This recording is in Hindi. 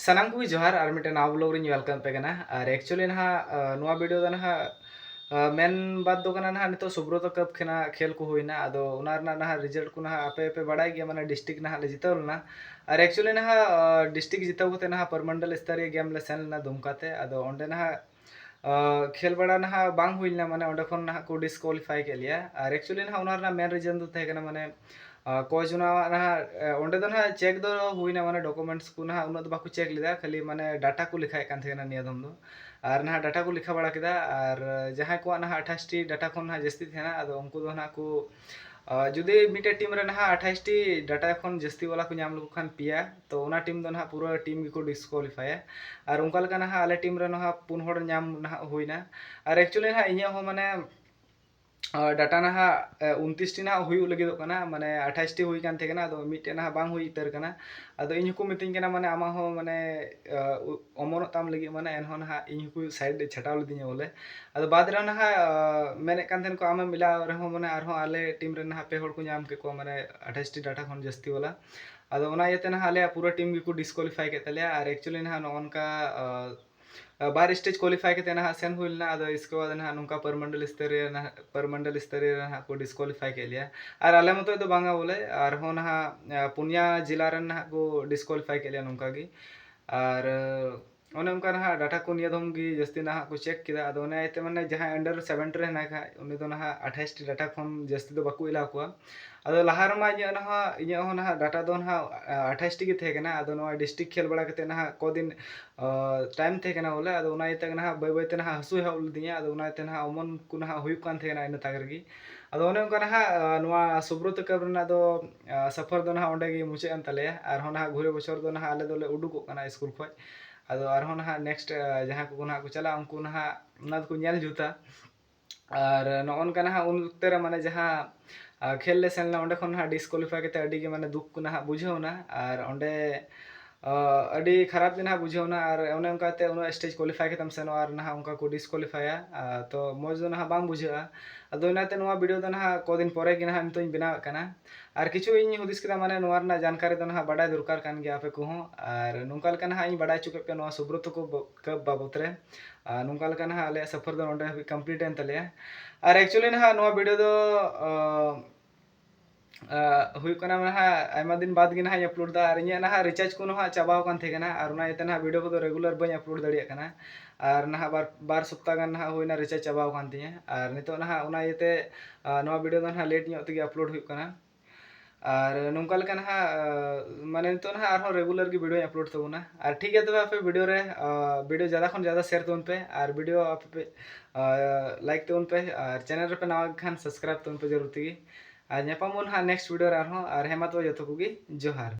सानाम को जोहार और मिटे नाव ब्लॉग रिन वेलकम पे कना और एक्चुअली ना नोआ वीडियो दा ना मेन बात दो कना ना नितो सुब्रत कप खेना खेल को हुईना अदो उना ना रिजल्ट को ना आपे पे बड़ाई गया माने डिस्ट्रिक्ट ना ले जिताव ना और एक्चुअली ना डिस्ट्रिक्ट जिताव कते ना परमंडल स्तरीय गेम ले सेन ना दुमकाते अदो ओंडे ना खेल बड़ा ना बांग हुईना माने ओंडे खन ना को डिस्क्वालीफाई के लिया और एक्चुअली ना उना मेन रीजन दो थे कना माने कोच ना ओंडे दो ना चेक दो हुईना माने डॉक्यूमेंट्स को ना उना बाको चेक लेदा खाली माने डाटा को लिखाए कान थे ना निया दम दो और ना डाटा को लिखा बड़ा केदा और जहां को ना 28 टी डाटा खन ना जस्ती थे ना अदो उनको दो ना को जुदी मिटे टीम रे ना 28 टी डाटा खन जस्ती वाला को नाम लोग खान पिया तो उना टीम दो ना पूरा टीम को डिस्क्वालीफाई और उनका लगा ना आले टीम रे ना पुन होड़ नाम ना हुईना और एक्चुअली ना इnya हो माने डाटा ना 29 टी ना हुई लगे माने 28 टी हुई कान थे ना अदो मिटे ना बांग हुई इतर कना अदो इन को मिटिंग कना माने आमा हो माने अमन ताम लगे माने एन हो ना इन को साइड छटाव लदिnya बोले अदो बाद रे ना मेने कान थेन को आमा मिला रे हो माने आर हो आले टीम रे ना पे होड़ को नाम के को माने 28 टी डाटा खन जस्ती वाला अदो ओना येते ना आले पूरा टीम को डिस्क्वालीफाई के तले और एक्चुअली ना नोनका बार स्टेज क्वालिफाई के ना सेन हुईलना अदो इसके बाद ना नुका परमंडल स्तरीय ना को डिस्क्वालीफाई के लिया और आले मतो तो बांगा बोले और हो ना पुनिया जिला रन ना को डिस्क्वालीफाई के लिया नुका की और ओने उनका ना डाटा को निया दम की जस्ती ना को चेक किदा अदो ओने आइते माने जहां अंडर 7 रे ना खा उनी तो ना 28 टी डाटा खन जस्ती तो बाको इला को अदो लहार मा इnya हो ना डाटा दो ना 28 टी के थे ना अदो नो डिस्ट्रिक्ट खेल बड़ा कते ना को दिन टाइम थे ना बोले अदो उना इते ना बै बै ते ना हसु हा उलदिया अदो उना इते ना अमन को ना हुई कान थे ना इन तागर की अदो ओने उनका ना नोआ सुब्रत कप ना दो सफर दो ना ओंडे गी मुचे अन तले आर हो ना घुरे बछर दो ना आले दोले उडुको काना स्कूल खय अदो आर हो ना नेक्स्ट जहां को ना को चला उनको ना ना को नेल जुता और नौन का ना उन तेरा माने जहाँ खेल ले सेन ओंडे खन ना डिस्क्वालीफाई के अड़ी माने दुख को ना बुझेवना और ओंडे अड़ी खराब दिन बुझेवना और ओने उनकाते उन स्टेज क्वालिफाई के तम सेन और ना उनका को डिस्क्वालीफाया तो मौज दो ना बांग बुझेआ अदो इनाते नोआ वीडियो दो ना को दिन परे कि ना नितो बनाव कना और किछु इन हुदिस केदा माने नोआ रना जानकारी दो ना बड़ा दरकार कान गया पे को और नुंका लका ना इन बड़ा चुके पे नोआ सुब्रत को कब बाबत रे नुंका लका ना आले सफर दो ओंडे कंप्लीट एन तले और एक्चुअली ना नोआ वीडियो दो हुई कना ना आयमा दिन बाद गे ना अपलोड दा और इnya ना रिचार्ज को ना चाबाव कान थे ना और ना इते ना वीडियो को रेगुलर बई अपलोड दाड़िया कना और ना बार सप्ताह गान ना हुईना रिचार्ज चाबाव कान तिया और नितो ना उना इते नोआ वीडियो ना लेट ᱧᱚᱜ तेगे अपलोड हुई कना और नोंका लेका ना माने नितो ना आरो रेगुलर की वीडियो अपलोड तबना और ठीक है तबे आपे वीडियो रे वीडियो ज़्यादा खन ज़्यादा शेयर तबन पे और वीडियो आप पे लाइक तबन पे और चैनल रे पे नवा खान सब्सक्राइब तबन पे जरूर तेगी और नेक्स्ट वीडियो रे और हेमा तो जतो को जोहार।